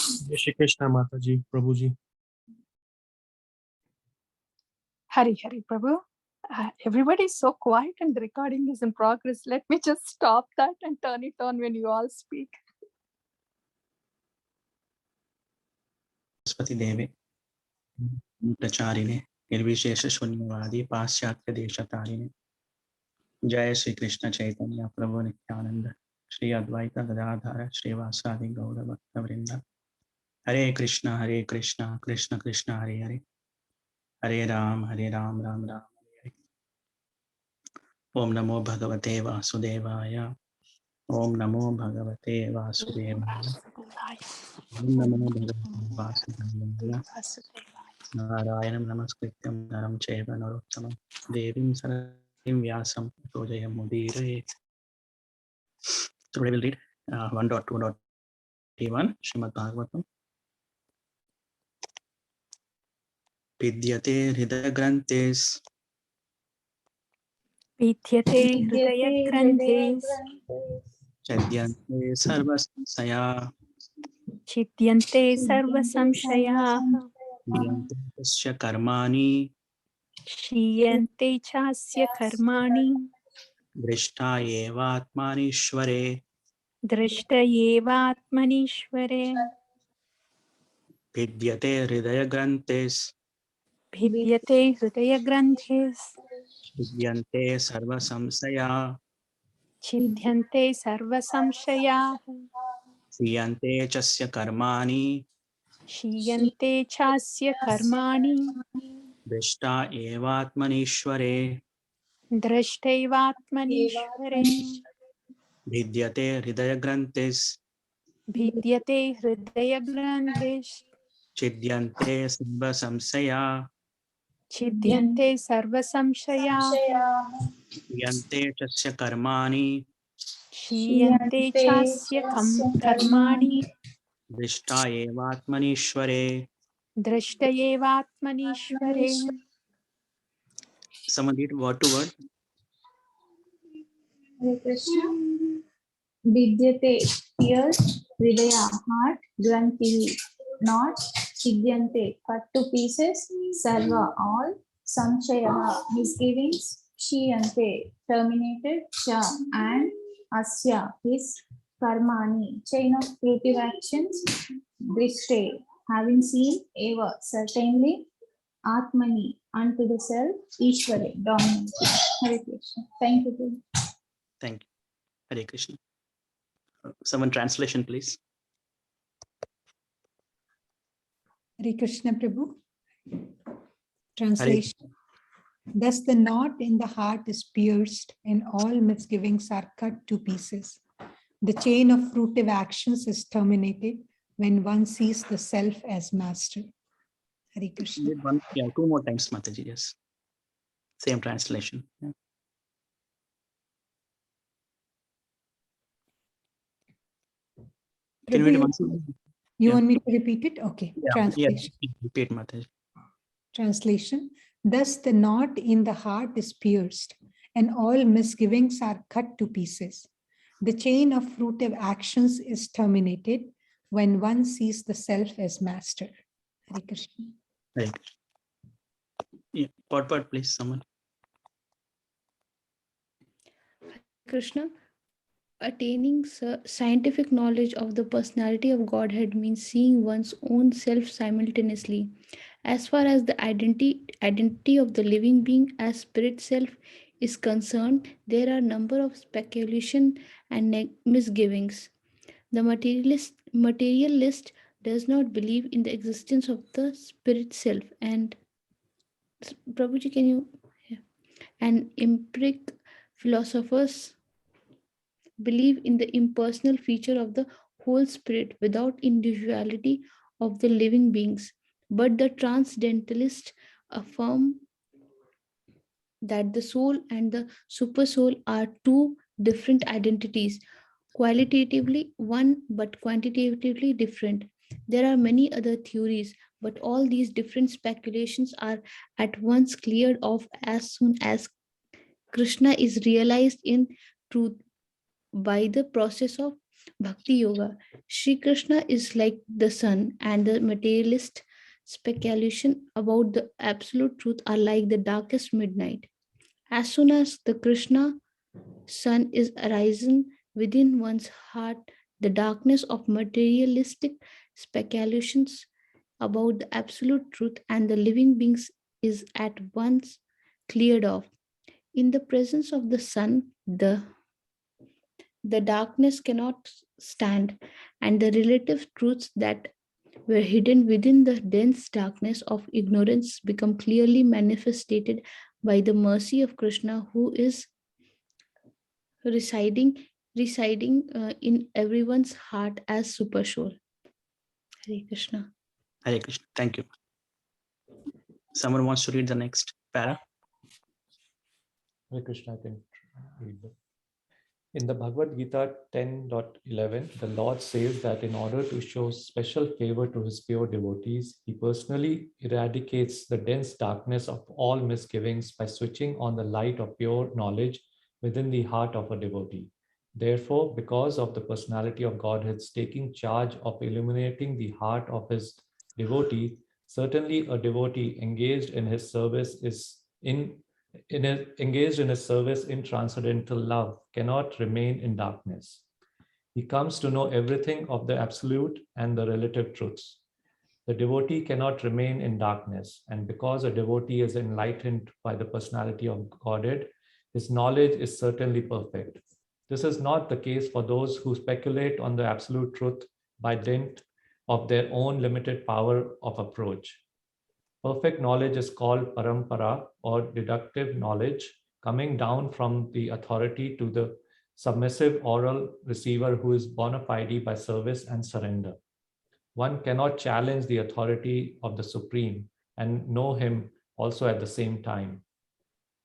Jai Shri Krishna Mataji, Prabhuji. Hari Hari Prabhu. Everybody is so quiet and the recording is in progress. Let me just stop that and turn it on when you all speak. Saraswati Devi, Pracharine, Nirvishesha Shunyavadi, Paschatya Deshatarine. Jai Shri Krishna Chaitanya Prabhu Nityananda, Shri Advaita Gadadhara, Shri Vasadi Gaura Bhakta Vrinda. Hare Krishna, Krishna Krishna, Hare Hare. Hare Ram, Ram Ram, Hare Hare. Om Namo Bhagavate Vasudevaya. Om Namo Bhagavate Vasudevaya. Om Namo Bhagavate Vasudevaya. Narayanam Namaskrityam Naram Chaiva Narottamam Devim Saraswatim Vyasam Todayam Mudire. So we will read 1.2.1 Srimad Bhagavatam. Vidyate Hridaya Grantes. Vidyate Hridaya Grantes. Chadyante Sarva Samsaya. Chidyante Sarva Samshaya. Dhyante Tasya Karmani. Shiyante Chasya Karmani. Drishta Eva Atmanishvare. Drishta Eva Atmanishvare. Vidyate Hridaya Grantes. Vidyate Hridaya Grantes. Chidyante Sarva Samsaya. Chidyante Sarva Samshaya. Dhyante Chasya Karmani. Shiyante Chasya Karmani. Drishta Eva Atmanishvare. Drishta Atmanishvare. Vidyate Hridaya Grantes. Vidyate Hridaya Grantes. Chidyante Sarva Samsaya. Chidyante Sarva Samshaya. Dhyante Chasya Karmani. Shiyante Chasya Karmani. Drishta Eva Atmanishvare. Drishta Atmanishvare. Someone read word to word. Hare Krishna. Vidyate, ears, Hridaya, heart, Granthi, knot, Chidyante, cut to pieces, Sarva, all, Samshaya, misgivings, Shiyante, terminated, Cha, and Asya, his, Karmani, chain of fruitive actions, Drishte, having seen, Eva, certainly, Atmani, unto the self, Ishvare, dominating. Hare Krishna. Thank you. Thank you. Hare Krishna. Someone translation, please. Hare Krishna Prabhu. Translation. Thus the knot in the heart is pierced and all misgivings are cut to pieces. The chain of fruitive actions is terminated when one sees the self as master. Hare Krishna. Two more times, Mataji, yes. Same translation. Yeah. Can we read once? You want me to repeat it? Okay. Yeah. Translation. Yeah. Repeat, Mataji. Translation. Thus the knot in the heart is pierced and all misgivings are cut to pieces. The chain of fruitive actions is terminated when one sees the self as master. Hare Krishna. Hare Krishna. Yeah. Part, please, someone. Krishna, attaining scientific knowledge of the personality of Godhead means seeing one's own self simultaneously. As far as the identity of the living being as spirit self is concerned, there are a number of speculation and misgivings. The materialist does not believe in the existence of the spirit self, and Prabhuji, can you? Yeah. And empiric philosophers believe in the impersonal feature of the whole spirit without individuality of the living beings. But the transcendentalists affirm that the soul and the supersoul are two different identities, qualitatively one but quantitatively different. There are many other theories, but all these different speculations are at once cleared off as soon as Krishna is realized in truth by the process of Bhakti Yoga. Sri Krishna is like the sun, and the materialist speculation about the absolute truth are like the darkest midnight. As soon as the Krishna sun is arisen within one's heart, the darkness of materialistic speculations about the absolute truth and the living beings is at once cleared off. In the presence of the sun, the darkness cannot stand, and the relative truths that were hidden within the dense darkness of ignorance become clearly manifested by the mercy of Krishna, who is residing in everyone's heart as super soul. Hare Krishna. Hare Krishna. Thank you. Someone wants to read the next para? Hare Krishna, I can read that. In the Bhagavad Gita 10.11, the Lord says that in order to show special favor to his pure devotees, he personally eradicates the dense darkness of all misgivings by switching on the light of pure knowledge within the heart of a devotee. Therefore, because of the personality of Godhead's taking charge of illuminating the heart of his devotee, certainly a devotee engaged in his service engaged in his service in transcendental love cannot remain in darkness. He comes to know everything of the absolute and the relative truths. The devotee cannot remain in darkness, and because a devotee is enlightened by the personality of Godhead, his knowledge is certainly perfect. This is not the case for those who speculate on the absolute truth by dint of their own limited power of approach. Perfect knowledge is called parampara, or deductive knowledge, coming down from the authority to the submissive oral receiver who is bona fide by service and surrender. One cannot challenge the authority of the Supreme and know him also at the same time.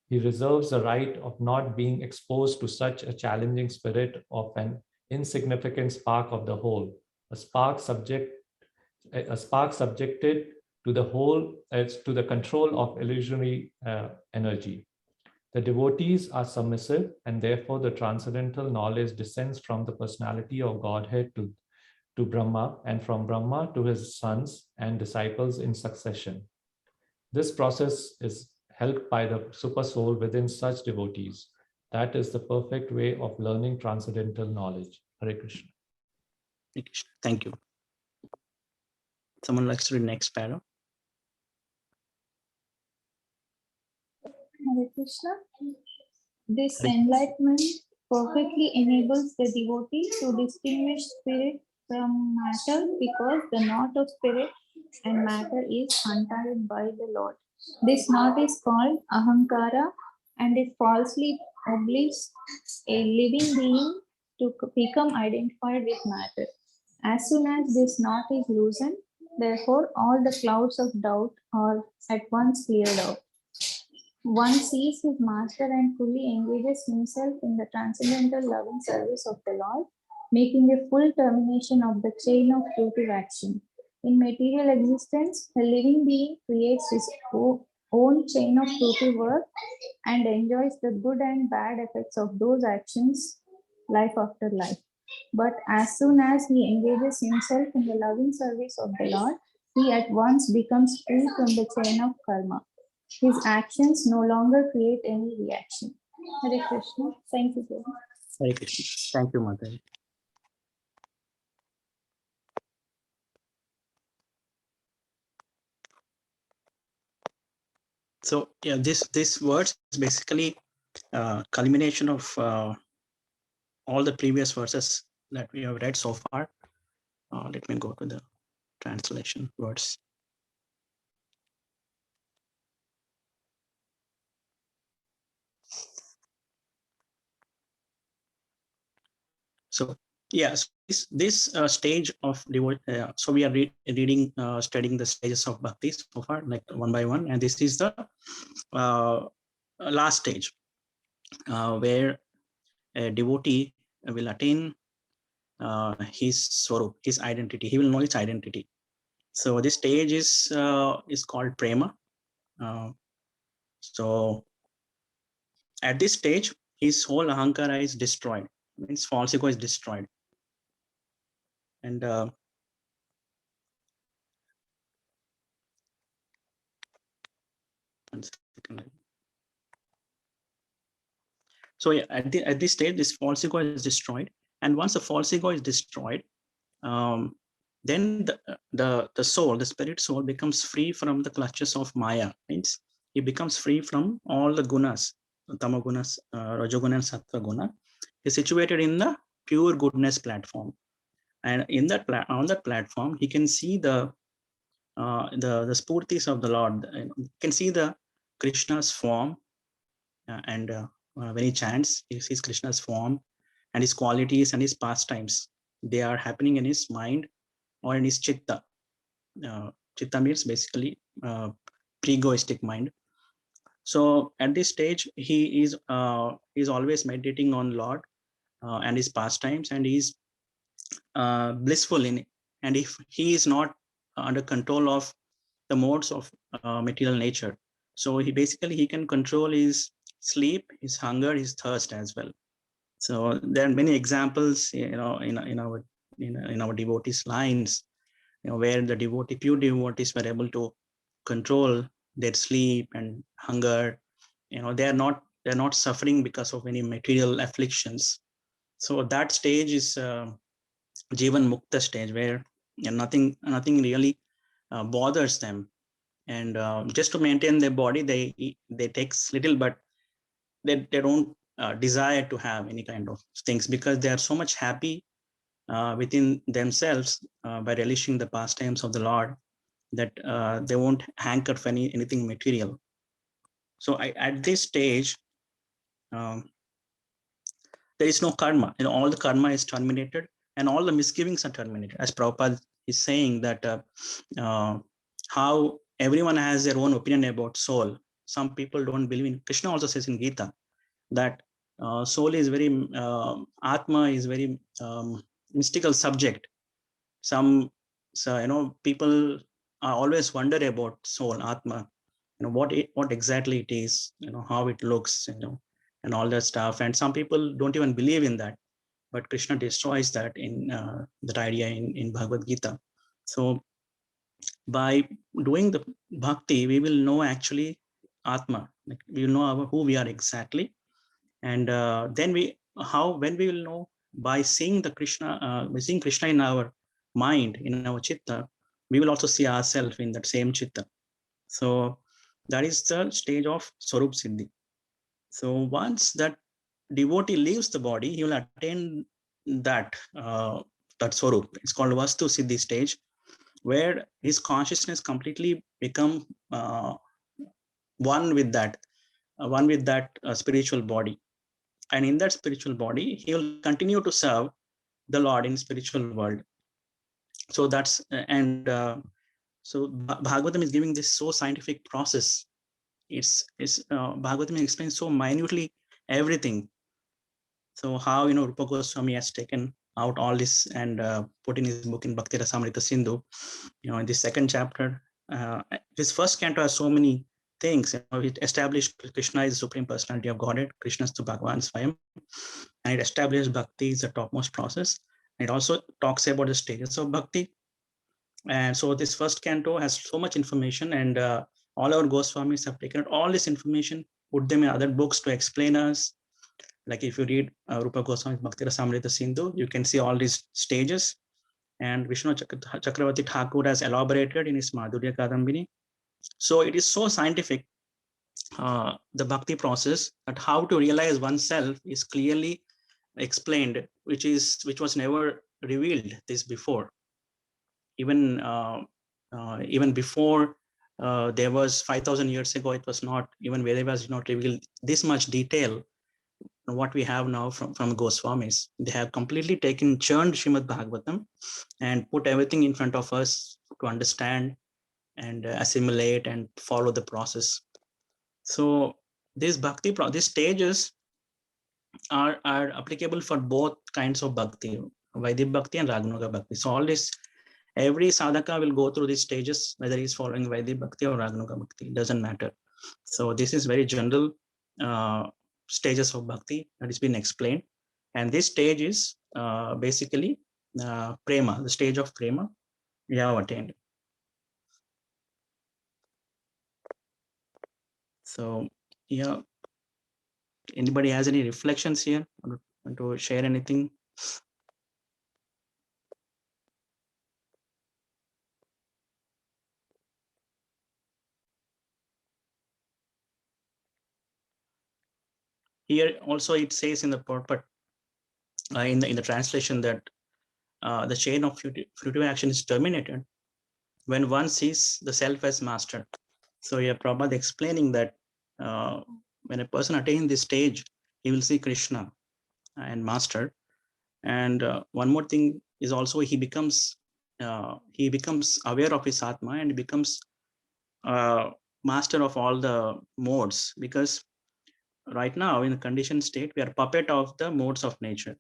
He reserves the right of not being exposed to such a challenging spirit of an insignificant spark of the whole, a spark subjected to the whole, to the control of illusionary energy. The devotees are submissive, and therefore the transcendental knowledge descends from the personality of Godhead to Brahma, and from Brahma to his sons and disciples in succession. This process is helped by the super soul within such devotees. That is the perfect way of learning transcendental knowledge. Hare Krishna. Hare Krishna. Thank you. Someone likes to read next para? Hare Krishna. This enlightenment perfectly enables the devotee to distinguish spirit from matter, because the knot of spirit and matter is untied by the Lord. This knot is called ahankara, and it falsely obliges a living being to become identified with matter. As soon as this knot is loosened, therefore all the clouds of doubt are at once cleared out. One sees his master and fully engages himself in the transcendental loving service of the Lord, making a full termination of the chain of fruitive action. In material existence, a living being creates his own chain of fruitive work and enjoys the good and bad effects of those actions life after life. But as soon as he engages himself in the loving service of the Lord, he at once becomes free from the chain of karma. His actions no longer create any reaction. Hare Krishna. Thank you, Guru. Hare Krishna. Thank you, Mother. So yeah, this words is basically culmination of all the previous verses that we have read so far. Let me go to the translation words. So yeah, so this stage of so we are reading, studying the stages of bhakti so far, like one by one, and this is the last stage where a devotee will attain his swarup, his identity. He will know his identity. So this stage is called prema. So at this stage, his whole ahankara is destroyed. Means false ego is destroyed. And one second. So yeah, at this stage, this false ego is destroyed, and once the false ego is destroyed, then the soul, the spirit soul, becomes free from the clutches of Maya. Means he becomes free from all the gunas, tamagunas, rajoguna, and sattva guna. He's situated in the pure goodness platform, and in that on that platform, he can see the spurtis of the Lord. You can see the Krishna's form, and when he chants, he sees Krishna's form and his qualities and his pastimes. They are happening in his mind or in his chitta. Chitta means basically pre-egoistic mind. So at this stage, he is always meditating on Lord and his pastimes, and he's blissful in it. And if he is not under control of the modes of material nature, so he can control his sleep, his hunger, his thirst as well. So there are many examples, in our devotees' lines, where the pure devotees were able to control their sleep and hunger. They're not suffering because of any material afflictions. So that stage is Jivan Mukta stage, where nothing really bothers them, and just to maintain their body, they take little, but they don't desire to have any kind of things, because they are so much happy within themselves by relishing the pastimes of the Lord, that they won't hanker for anything material. So at this stage, there is no karma. All the karma is terminated, and all the misgivings are terminated. As Prabhupada is saying that how everyone has their own opinion about soul. Some people don't believe in. Krishna also says in Gita that soul is very Atma is very mystical subject. People always wonder about soul, Atma, what exactly it is, how it looks, and all that stuff. And some people don't even believe in that, but Krishna destroys that in that idea in Bhagavad Gita. So by doing the bhakti, we will know actually Atma, like we will know who we are exactly. And then when we will know, by seeing the Krishna, seeing Krishna in our mind, in our chitta, we will also see ourselves in that same chitta. So that is the stage of Swarup Siddhi. So once that devotee leaves the body, he will attain that Swarup. It's called Vastu Siddhi stage, where his consciousness completely become one with that spiritual body. And in that spiritual body, he will continue to serve the Lord in spiritual world. So that's so Bhagavatam is giving this so scientific process. It's Bhagavatam explains so minutely everything. So how Rupa Goswami has taken out all this and put in his book in Bhakti Rasamrita Sindhu. In this second chapter, his first canto has so many things. It established Krishna is the Supreme Personality of Godhead. Krishna is the Bhagavan Swayam, and it established Bhakti is the topmost process. It also talks about the stages of Bhakti. And so this first canto has so much information, and all our Goswamis have taken all this information, put them in other books to explain us. Like if you read Rupa Goswami's Bhakti Rasamrita Sindhu, you can see all these stages. And Vishnu Chakravarti Thakur has elaborated in his Madhurya Kadambini. So it is so scientific, the bhakti process, that how to realize oneself is clearly explained, which was never revealed this before. Even before there was 5,000 years ago, it was not, even Vedas did not reveal this much detail what we have now from Goswamis. They have completely churned Srimad Bhagavatam and put everything in front of us to understand and assimilate and follow the process. So these stages are applicable for both kinds of bhakti, Vaidhi Bhakti and Raganuga Bhakti. So all this, every sadhaka will go through these stages, whether he's following Vaidhi Bhakti or Raganuga Bhakti, it doesn't matter. So this is very general stages of bhakti that has been explained. And this stage is basically prema, the stage of prema, we have attained. So, yeah, anybody has any reflections here? Want to share anything? Here also it says in the purport, in the translation, that the chain of fruitive action is terminated when one sees the self as master. So yeah, Prabhupada explaining that when a person attains this stage, he will see Krishna and master. And one more thing is also he becomes aware of his Atma, and he becomes master of all the modes, because right now in the conditioned state, we are puppet of the modes of nature.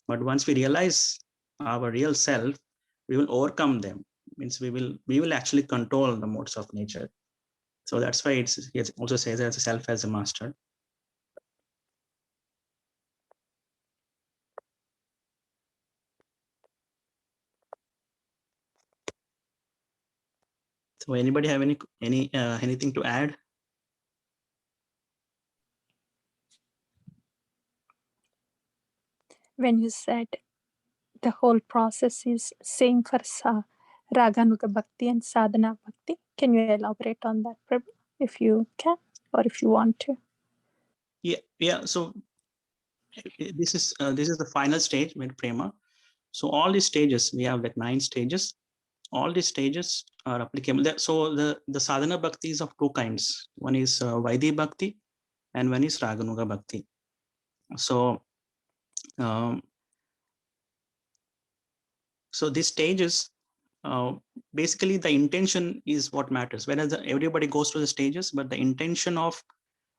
But once we realize our real self, we will overcome them. Means we will actually control the modes of nature. So that's why it also says as a self as a master. So anybody have anything to add? When you said the whole process is same for Raganuga Bhakti and Sadhana Bhakti, can you elaborate on that, Prabhu, if you can, or if you want to? Yeah. So this is the final stage with prema. So all these stages, we have like 9 stages. All these stages are applicable. So the sadhana bhakti is of 2 kinds. One is Vaidhi Bhakti and one is Raganuga Bhakti. So so these stages, basically the intention is what matters. Whereas everybody goes through the stages, but the intention of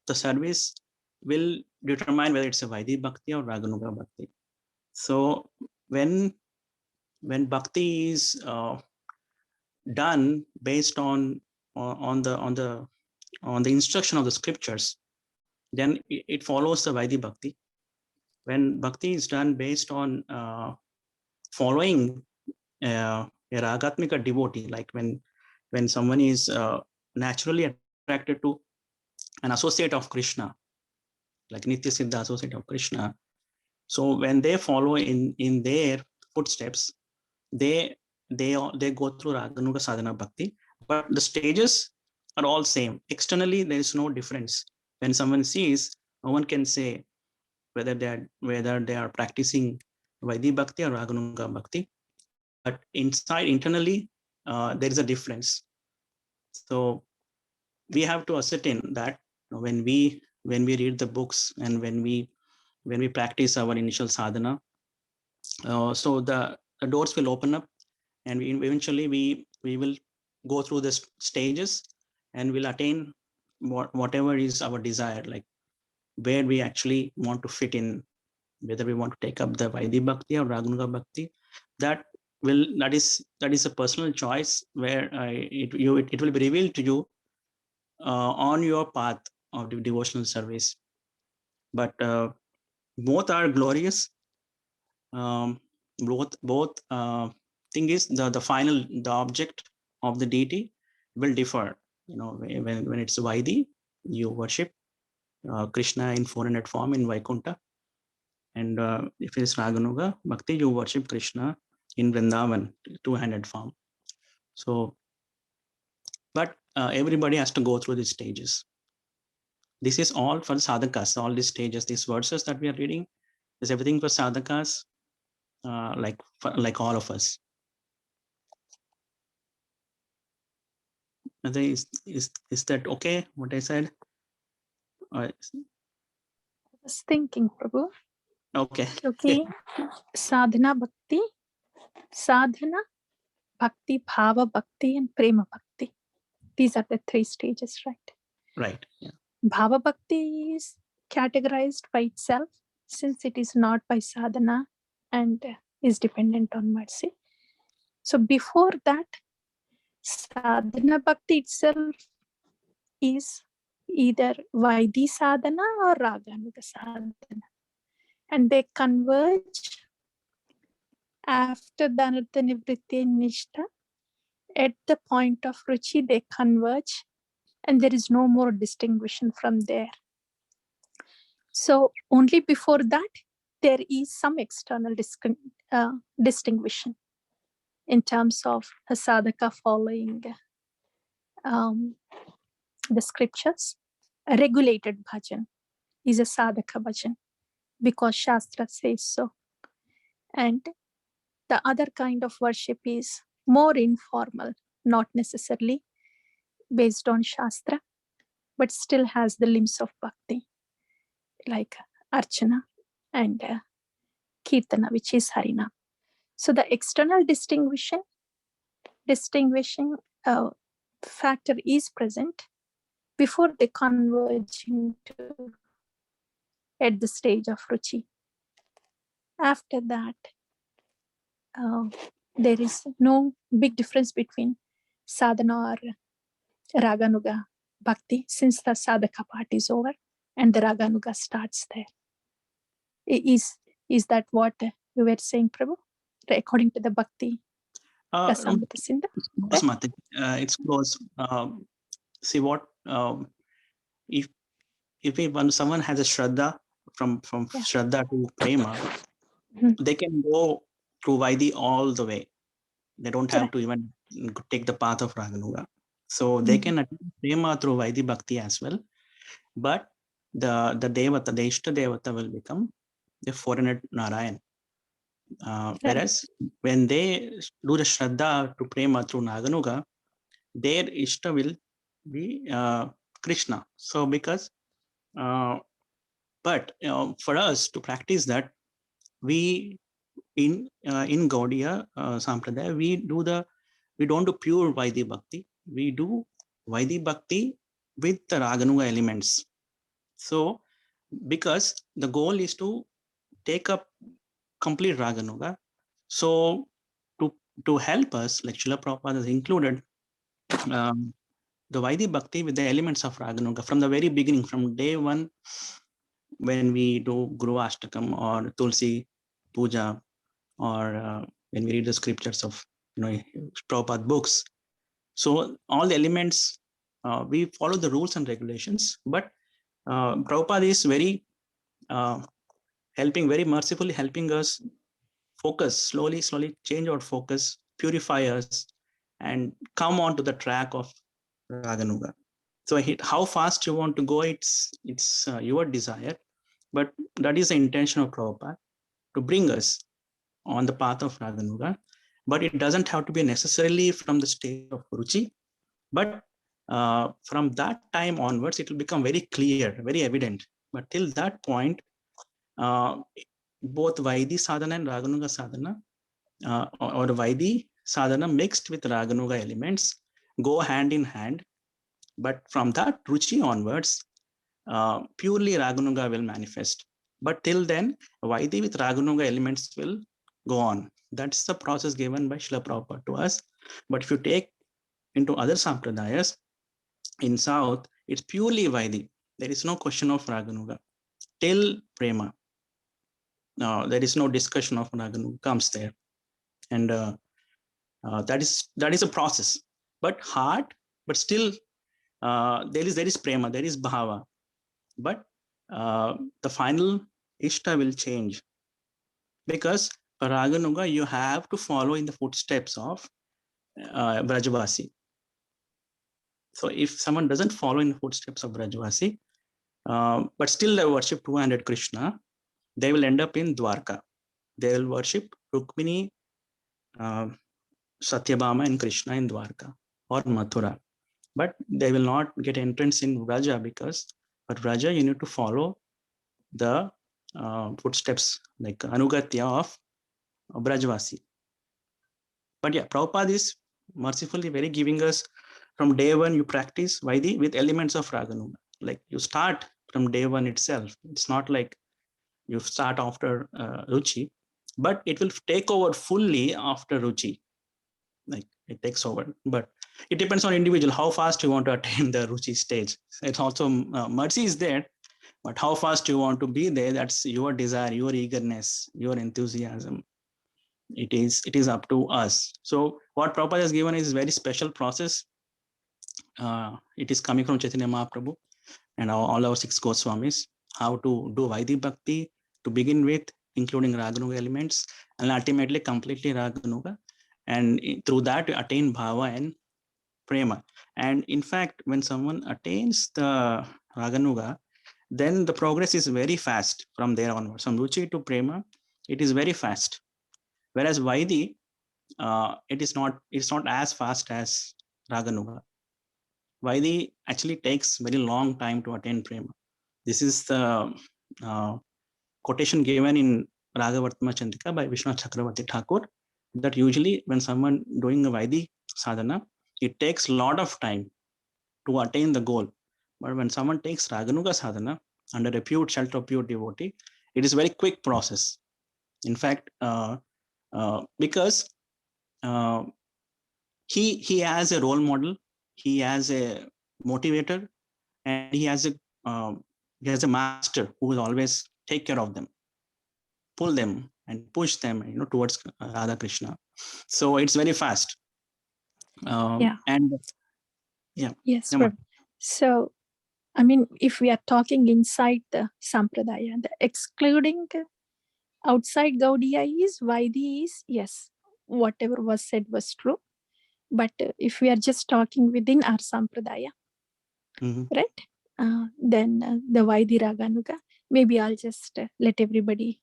the service will determine whether it's a Vaidhi Bhakti or Raganuga Bhakti. So when bhakti is done based on the instruction of the scriptures, then it follows the Vaidhi Bhakti. When bhakti is done based on following a ragatmika devotee, like when someone is naturally attracted to an associate of Krishna, like Nitya Siddha associate of Krishna. So when they follow in their footsteps, they go through Raganuga Sadhana Bhakti, but the stages are all same. Externally, there is no difference. When someone sees, no one can say whether they are practicing Vaidhi Bhakti or Raganuga Bhakti, but internally, there is a difference. So we have to ascertain that when we read the books and when we practice our initial sadhana, so the doors will open up, and eventually we will go through the stages and will attain whatever is our desire, like where we actually want to fit in, whether we want to take up the Vaidhi Bhakti or Raganuga Bhakti. That is a personal choice, where it will be revealed to you on your path of the devotional service. But both are glorious. Both thing is the object of the deity will differ. When it's Vaidhi, you worship Krishna in 400 form in Vaikuntha, and if it's Raganuga Bhakti, you worship Krishna in Vrindavan 200 form. So, but everybody has to go through these stages. This is all for the sadhakas. All these stages, these verses that we are reading, is everything for sadhakas, like all of us. Is that okay, what I said? I was thinking, Prabhu. Okay. Okay. Sadhana Bhakti, Bhava Bhakti, and Prema Bhakti. These are the 3 stages, right? Right. Yeah. Bhava Bhakti is categorized by itself, since it is not by sadhana and is dependent on mercy. So before that, Sadhana Bhakti itself is either Vaidhi Sadhana or Raganuga Sadhana. And they converge After Dhanartha Nivritti Nishta, at the point of Ruchi, they converge and there is no more distinction from there. So only before that, there is some external distinction in terms of a sadhaka following the scriptures. A regulated bhajan is a sadhaka bhajan because Shastra says so. And the other kind of worship is more informal, not necessarily based on Shastra, but still has the limbs of bhakti, like Archana and Kirtana, which is Harina. So the external distinguishing factor is present before they converge into at the stage of Ruchi. After that, there is no big difference between sadhana or raganuga bhakti, since the sadhaka part is over and the raganuga starts there. Is that what you were saying, Prabhu? According to the bhakti Rasamrita Sindhu? Close, Mate. It's close. See what if when someone has a shraddha from shraddha to prema, they can go through Vaidi all the way. They don't have to even take the path of Raganuga. So they can attain prema through Vaidi bhakti as well. But the devata, the Ishta devata will become the foreigner Narayan. Whereas when they do the shraddha to prema through Naganuga, their Ishta will be Krishna. So because but for us to practice that, we in Gaudiya Sampradaya, we don't do pure Vaidi Bhakti. We do Vaidi Bhakti with the Raganuga elements. So because the goal is to take up complete Raganuga. So to help us, like Srila Prabhupada has included the Vaidi Bhakti with the elements of Raganuga from the very beginning, from day one, when we do Guru Ashtakam or Tulsi Puja, or when we read the scriptures of Prabhupada books. So all the elements, we follow the rules and regulations, but Prabhupada is very very mercifully helping us focus, slowly change our focus, purify us, and come on to the track of Raganuga. So how fast you want to go, it's your desire, but that is the intention of Prabhupada, to bring us on the path of Raganuga. But it doesn't have to be necessarily from the state of Ruchi, but from that time onwards, it will become very clear, very evident. But till that point, both Vaidi sadhana and Raganuga sadhana, or Vaidi sadhana mixed with Raganuga elements, go hand in hand. But from that Ruchi onwards, purely Raganuga will manifest. But till then, Vaidi with Raganuga elements will go on. That's the process given by Srila Prabhupada to us. But if you take into other sampradayas, in South, it's purely Vaidi. There is no question of Raganuga. Till Prema, there is no discussion of Raganuga comes there. And that is a process. But hard, but still there is Prema, there is Bhava. But the final Ishta will change, because for Raganuga, you have to follow in the footsteps of Brajavasi. So if someone doesn't follow in the footsteps of Brajavasi, but still they worship 200 Krishna, they will end up in Dwarka. They will worship Rukmini, Satyabhama and Krishna in Dwarka or Mathura. But they will not get entrance in Vraja, because for Vraja you need to follow the footsteps, like Anugatya of Brajvasi. But yeah, Prabhupada is mercifully very giving us from day one, you practice Vaidi with elements of Raganuga. Like you start from day one itself. It's not like you start after Ruchi, but it will take over fully after Ruchi. Like it takes over, but it depends on individual, how fast you want to attain the Ruchi stage. It's also mercy is there, but how fast you want to be there, that's your desire, your eagerness, your enthusiasm. It is up to us. So what Prabhupada has given is very special process. It is coming from Chaitanya Mahaprabhu and all our 6 Goswamis, how to do Vaidhi Bhakti to begin with, including Raganuga elements, and ultimately completely Raganuga, and through that to attain Bhava and Prema. And in fact, when someone attains the Raganuga, then the progress is very fast from there onwards. From Ruchi to Prema, it is very fast. Whereas Vaidhi, it's not as fast as Raganuga. Vaidhi actually takes very long time to attain Prema. This is the quotation given in Ragavartma Chandrika by Vishwanath Chakravarti Thakur, that usually when someone doing a Vaidhi sadhana, it takes a lot of time to attain the goal. But when someone takes Raganuga sadhana under a pure shelter of pure devotee, it is a very quick process. In fact, because he has a role model, he has a motivator, and he has a master who will always take care of them, pull them and push them, towards Radha Krishna. So it's very fast. Yeah. And yeah. Yes, Yama. Prabhu. So, I mean, if we are talking inside the Sampradaya, the excluding outside Gaudiya is, Vaidhi is, yes, whatever was said was true. But if we are just talking within our Sampradaya, right? Then the Vaidhi Raganuga, maybe I'll just let everybody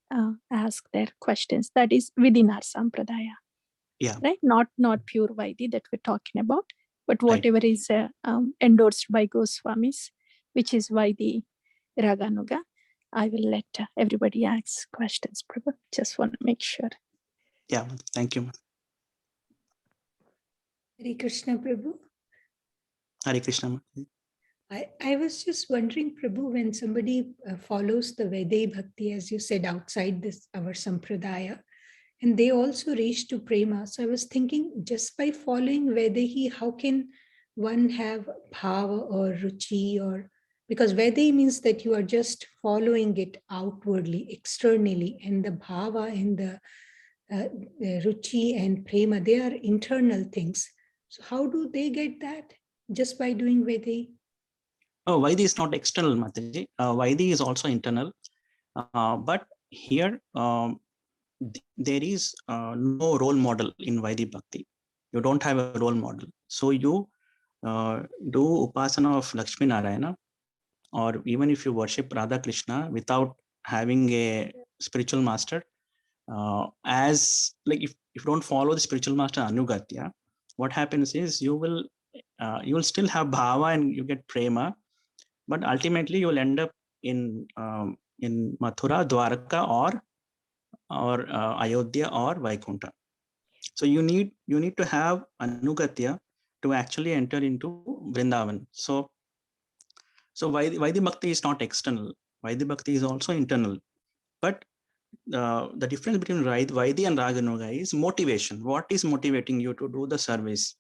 ask their questions. That is within our Sampradaya. Yeah. Right? Not pure Vaidhi that we're talking about, but whatever is endorsed by Goswamis, which is Vaidhi Raganuga. I will let everybody ask questions, Prabhu. Just want to make sure. Yeah, thank you. Hare Krishna, Prabhu. Hare Krishna. I was just wondering, Prabhu, when somebody follows the Vaidhi Bhakti, as you said, outside this our Sampradaya, and they also reach to Prema. So I was thinking, just by following Vaidehi, how can one have Bhava or Ruchi? Or because Vaidehi means that you are just following it outwardly, externally, and the Bhava and the Ruchi and Prema, they are internal things. So how do they get that? Just by doing Vaidehi? Oh, Vaidhi is not external, Mataji. Vaidhi is also internal. But here, there is no role model in Vaidhi Bhakti. You don't have a role model. So you do Upasana of Lakshmi Narayana, or even if you worship Radha Krishna without having a spiritual master, as like if you don't follow the spiritual master Anugatya, what happens is you will still have Bhava and you get Prema, but ultimately you will end up in Mathura, Dwarka, or Ayodhya or Vaikunta. So you need to have Anugatya to actually enter into Vrindavan. So Vaidhi Bhakti is not external. Vaidhi Bhakti is also internal. But the difference between Vaidhi and Raganuga is motivation. What is motivating you to do the service?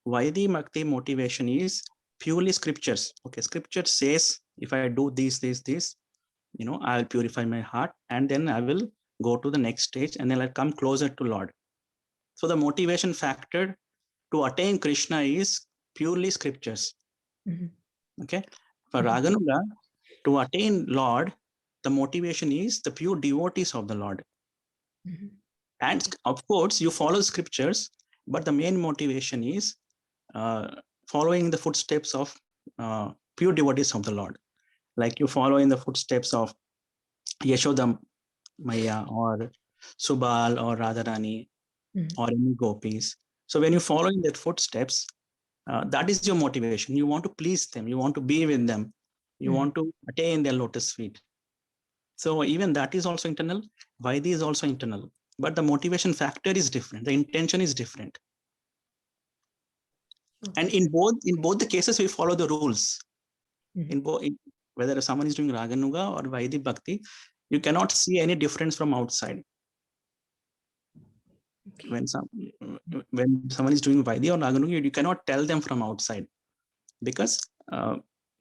Vaidhi Bhakti motivation is purely scriptures. Okay, scripture says if I do this, I'll purify my heart, and then I will go to the next stage, and then I'll come closer to Lord. So the motivation factor to attain Krishna is purely scriptures. Okay, for Raganuga, to attain Lord, the motivation is the pure devotees of the Lord. And of course, you follow scriptures, but the main motivation is following the footsteps of pure devotees of the Lord. Like you follow in the footsteps of Yashoda Maya or Subal or Radharani or any gopis. So when you follow in their footsteps, that is your motivation. You want to please them. You want to be with them. You want to attain their lotus feet. So even that is also internal. Vaidhi is also internal. But the motivation factor is different. The intention is different. And in both the cases, we follow the rules. In both, whether someone is doing Raganuga or Vaidhi Bhakti, you cannot see any difference from outside. When someone is doing Vaidhi or Raganuga, you cannot tell them from outside, because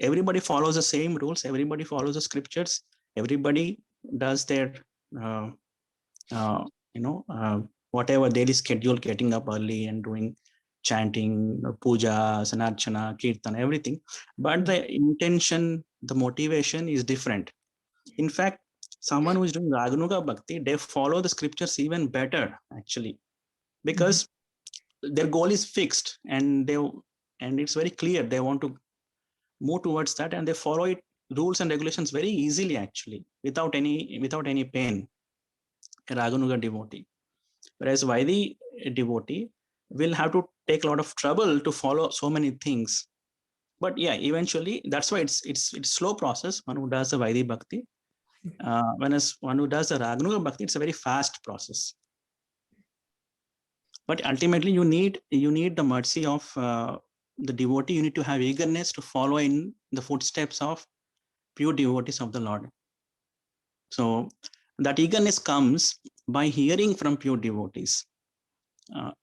everybody follows the same rules. Everybody follows the scriptures. Everybody does their whatever daily schedule, getting up early and doing chanting, puja, sanarchana, kirtan, everything. But the intention, the motivation is different. In fact, someone who is doing Raganuga Bhakti, they follow the scriptures even better, actually, because their goal is fixed and it's very clear. They want to move towards that, and they follow it, rules and regulations, very easily, actually, without any pain. A Raganuga devotee. Whereas Vaidhi devotee will have to take a lot of trouble to follow so many things. But yeah, eventually, that's why it's slow process. One who does the Vaidhi Bhakti, whereas one who does the Raganuga Bhakti, it's a very fast process. But ultimately, you need the mercy of the devotee. You need to have eagerness to follow in the footsteps of pure devotees of the Lord. So that eagerness comes by hearing from pure devotees.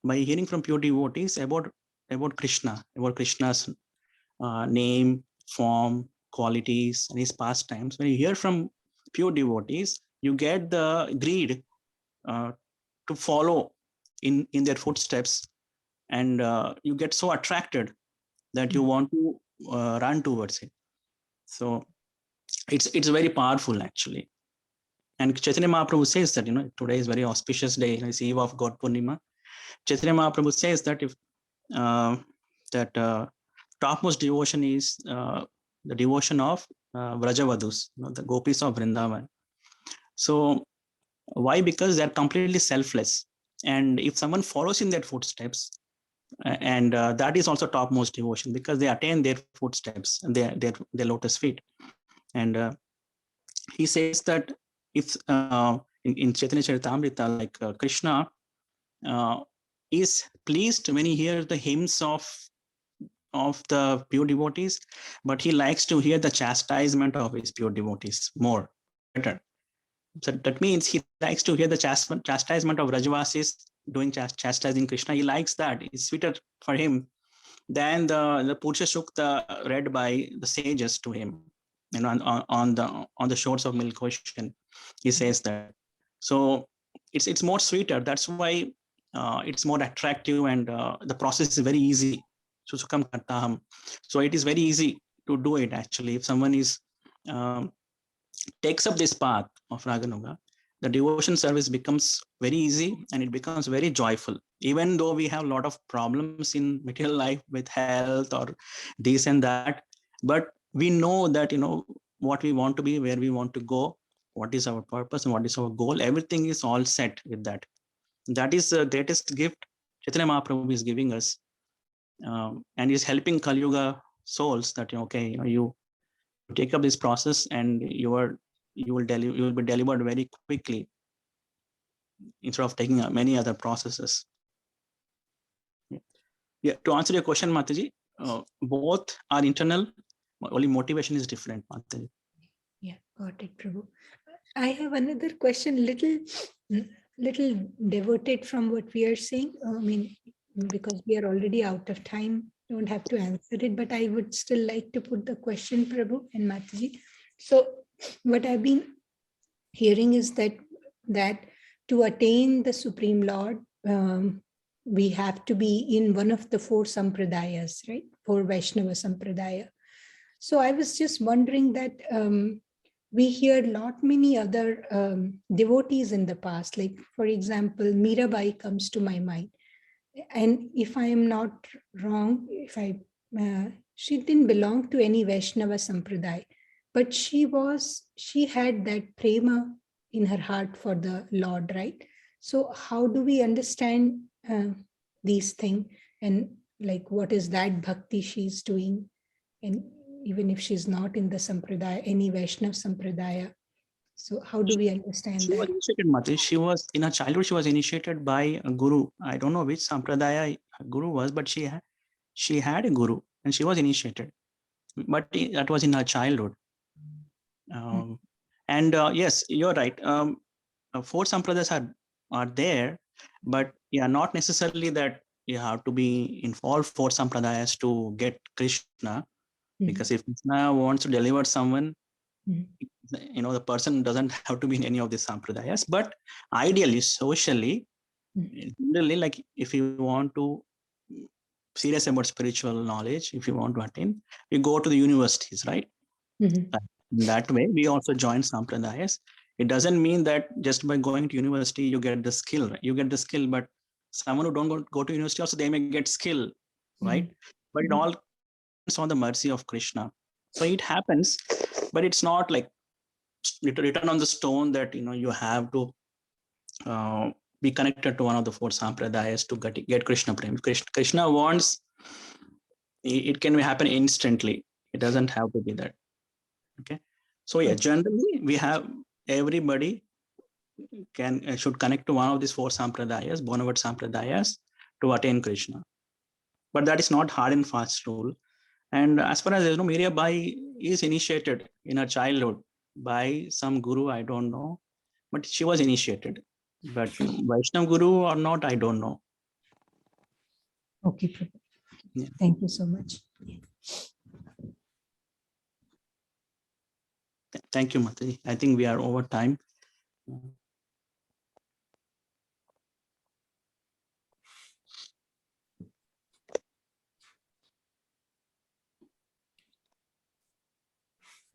By hearing from pure devotees about Krishna, about Krishna's name, form, qualities, and his pastimes. When you hear from pure devotees, you get the greed to follow in their footsteps, and you get so attracted that you want to run towards it. So it's very powerful, actually. And Chaitanya Mahaprabhu says that, today is very auspicious day, it's eve of God Purnima. Chaitanya Mahaprabhu says that if topmost devotion is the devotion of Vrajavadus, the gopis of Vrindavan. So why? Because they're completely selfless, and if someone follows in their footsteps, and that is also topmost devotion, because they attain their footsteps and their lotus feet. And he says that if in Chaitanya Charitamrita, like Krishna is pleased when he hears the hymns of the pure devotees, but he likes to hear the chastisement of his pure devotees more, better. So that means he likes to hear the chastisement of Rajavasis doing chastising Krishna. He likes that. It's sweeter for him than the Purusha Sukta read by the sages to him, on the shores of Milk Ocean. He says that. So it's more sweeter. That's why it's more attractive, and the process is very easy. Susukam Kartaham. So it is very easy to do it, actually. If someone is takes up this path of Raganuga, the devotion service becomes very easy and it becomes very joyful. Even though we have a lot of problems in material life with health or this and that, but we know that, what we want to be, where we want to go, what is our purpose and what is our goal. Everything is all set with that. That is the greatest gift Chaitanya Mahaprabhu is giving us, and is helping Kali Yuga souls that, you take up this process and you will be delivered very quickly instead of taking many other processes. Yeah. To answer your question, Mataji, both are internal. Only motivation is different, Mataji. Yeah, got it, Prabhu. I have another question, little devoted from what we are saying. Because we are already out of time, don't have to answer it, but I would still like to put the question, Prabhu and Mataji. So what I've been hearing is that to attain the Supreme Lord, we have to be in one of the 4 sampradayas, right? 4 Vaishnava sampradaya. So I was just wondering that we hear many other devotees in the past, like, for example, Mirabai comes to my mind. And if I am not wrong, she didn't belong to any Vaishnava sampradaya, but she had that prema in her heart for the Lord, right? So how do we understand these things, and like what is that bhakti she's doing? And even if she's not in the sampradaya, any Vaishnava sampradaya, so how do we understand She that? was initiated, Mataji. She was, in her childhood, she was initiated by a guru. I don't know which sampradaya guru was, but she had a guru and she was initiated. But that was in her childhood. And yes, you're right. 4 sampradayas are there, but yeah, not necessarily that you have to be in all 4 sampradayas to get Krishna. Because if Krishna wants to deliver someone, the person doesn't have to be in any of these sampradayas. But ideally, socially, Generally, like if you want to serious about spiritual knowledge, if you want to attain, we go to the universities, right? In that way, we also join sampradayas. It doesn't mean that just by going to university, you get the skill. Right? You get the skill, but someone who don't go to university also, they may get skill, right? But it all depends on the mercy of Krishna. So it happens, but it's not like written on the stone that, you have to be connected to one of the four sampradayas to get Krishna Prem. Krishna wants, it can happen instantly. It doesn't have to be that. Okay. So yeah, generally we have everybody should connect to one of these four sampradayas, Bonavad sampradayas, to attain Krishna. But that is not hard and fast rule. And as far as Mirabai is initiated in her childhood by some guru, I don't know, but she was initiated. But Vaishnav guru or not, I don't know. Okay, Prabhu. Yeah. Thank you so much. Thank you, Mataji. I think we are over time.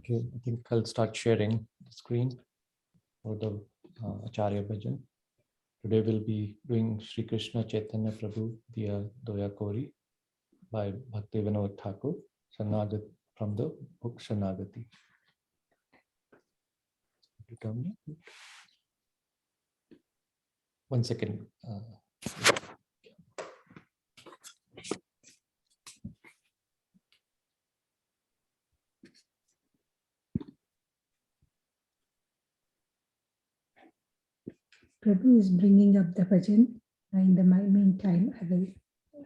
Okay, I think I'll start sharing the screen for the Acharya Bhajan. Today we'll be doing Sri Krishna Chaitanya Prabhu Diya Doya Kori by Bhakti Vinod Thakur, Sharnagat, from the book Sharnagati. One second. Prabhu is bringing up the bhajan. In the meantime, I will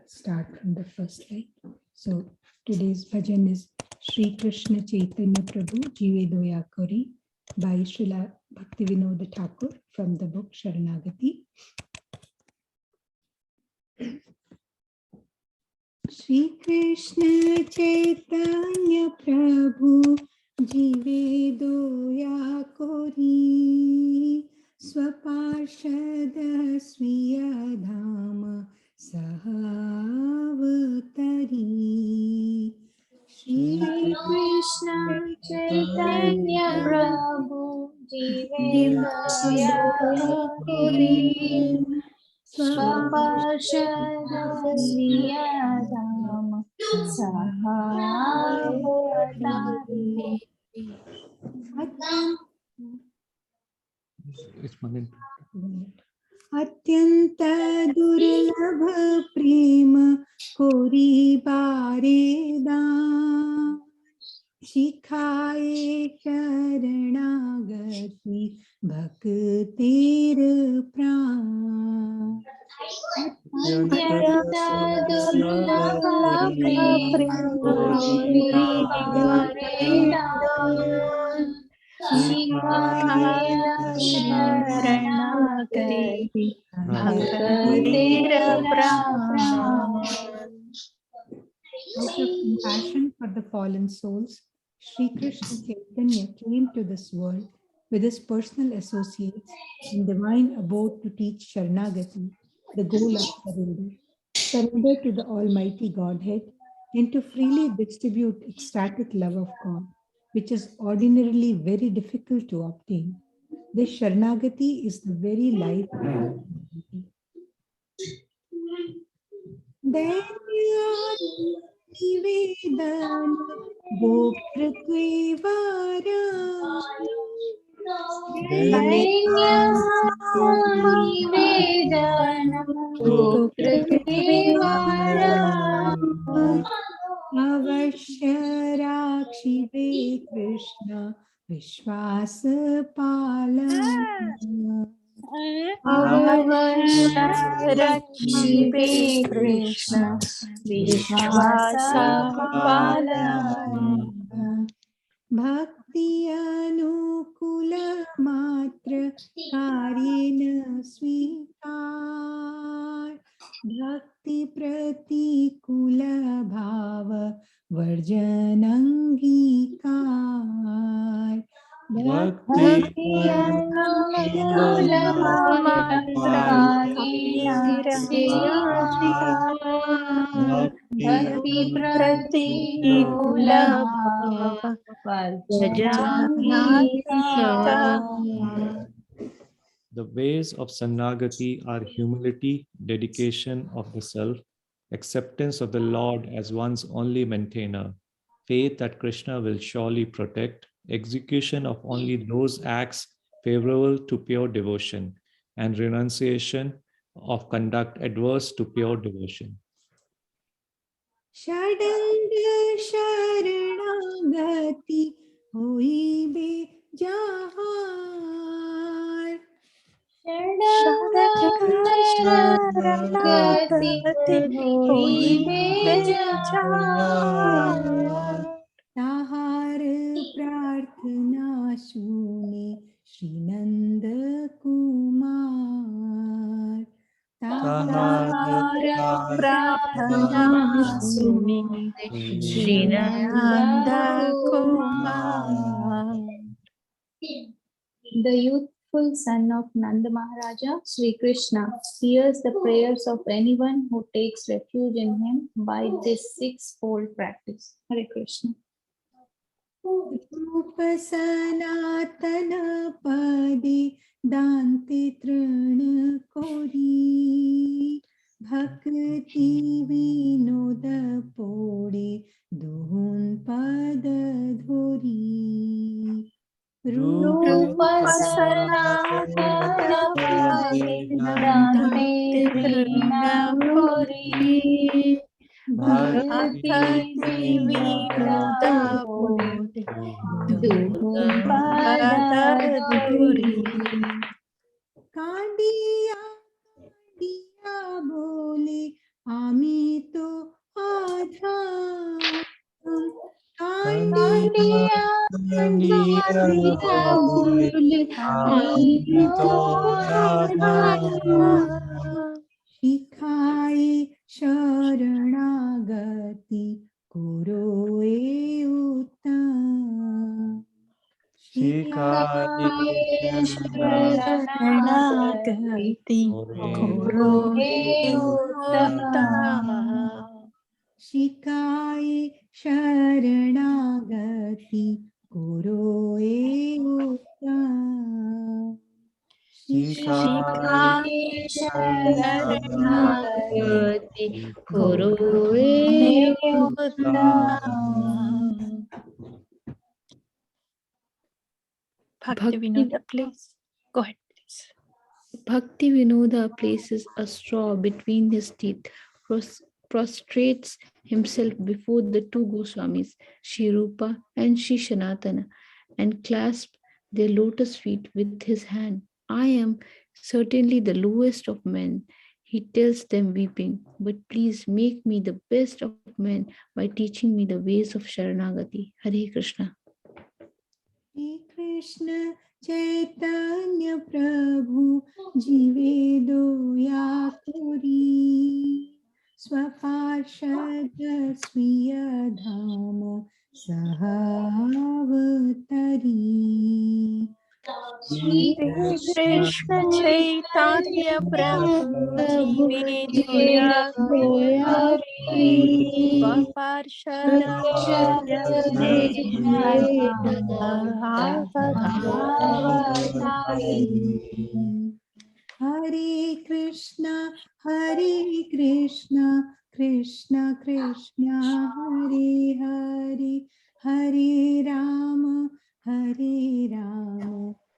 start from the first line. So today's bhajan is Sri Krishna Chaitanya Prabhu Jive Doya Kori by Srila Bhakti Vinod Thakur from the book Sharanagati. Shri Krishna Chaitanya Prabhu Jive Doya Kori Swaparshada Sviya Dhama Sahavatari. Shri Krishna Chaitanya Prabhu Jive Doya Kori Swaparshada Sviya Dhama Sahavatari. अत्यंत दुर्लभ प्रेम कोरी बारेदा शिखाए शरणागति भक्तिर प्राण अत्यंत दुर्लभ प्रेम कोरी बारेदान शिखाए शरणागति भक्तिर प्राण. Out of compassion for the fallen souls, Sri Krishna Chaitanya came to this world with his personal associates in divine abode to teach Sharanagati, the goal of surrender to the Almighty Godhead, and to freely distribute ecstatic love of God, which is ordinarily very difficult to obtain. This Sharanagati is the very life of humanity. Nivedan Goprattvara Avashya Rakshive Krishna Vishwas Palana Avasharakshive Krishna Vishwasa Palana Bhakti Anukula Matra Karyena Svikar Bhakti Pratikula Bhava Varjanangikar Bhakti Anukula Matra भक्ति प्रतिकूलभाव भजनातीता। The ways of Sanagati are humility, dedication of the self, acceptance of the Lord as one's only maintainer, faith that Krishna will surely protect, execution of only those acts favorable to pure devotion, and renunciation of conduct adverse to pure devotion. षडंग शरणागति हुई बेजहार शरणागति होई बेजार। ताहार प्रार्थना सुने श्री नंद कुमार ताहार प्रार्थना सुनी Shri Nand Kumar. The youthful son of Nanda Maharaja, Sri Krishna, hears the prayers of anyone who takes refuge in him by this sixfold practice. Hare Krishna. रूप सनातन पदे दान्ते तृण कोरी भक्ति विनोद पोड़े दोहन पद धोरी रूप सनातन पदे दान्ते तृण कोरी भक्ति विनोद पोड़े दोहन पद धोरी। कांडिया कांडिया बोले आमी तो आधाम कांडिया कांडिया बोले आमी तो आधाम। शिखाए शरणागति कुरोए उत्तम शिखाए शरणागति कुरोए उत्तम। शिखाए शरणागति कुरोए उत्तम शिखाए शरणागति कुरोए उत्तम। Bhakti Vinoda, please go ahead, please. Bhakti Vinoda places a straw between his teeth, prostrates himself before the two Goswamis, Shri Rupa and Shri Sanatana, and clasps their lotus feet with his hand. I am certainly the lowest of men, he tells them weeping, but please make me the best of men by teaching me the ways of Sharanagati. Hare Krishna. Hare Krishna Chaitanya Prabhu Jive Doya Kori Swaparshad Sviya Dhama Sahavatari Shri Krishna Chaitanya Prabhu Jive Doya Kori Swaparshada Hare Krishna Krishna Krishna Hare Hare Hare Rama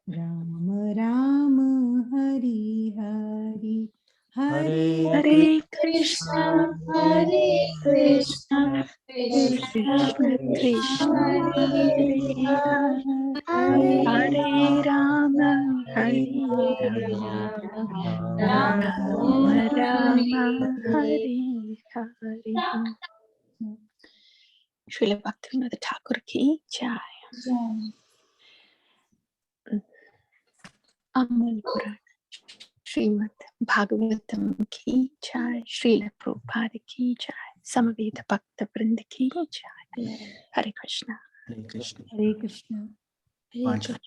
Rama Rama Hare Hare Hare Krishna Krishna Krishna Hare Hare Hare Rama Rama Rama Hare Hare. Srila Bhaktivinoda Thakur ki jai. Amal Purana Srimad Bhagavatam ki jai. Srila Prabhupada ki jai. Samaveta Bhakta Vrinda ki jai. Hare Krishna. Hare Krishna. Hare Krishna. Hare Krishna.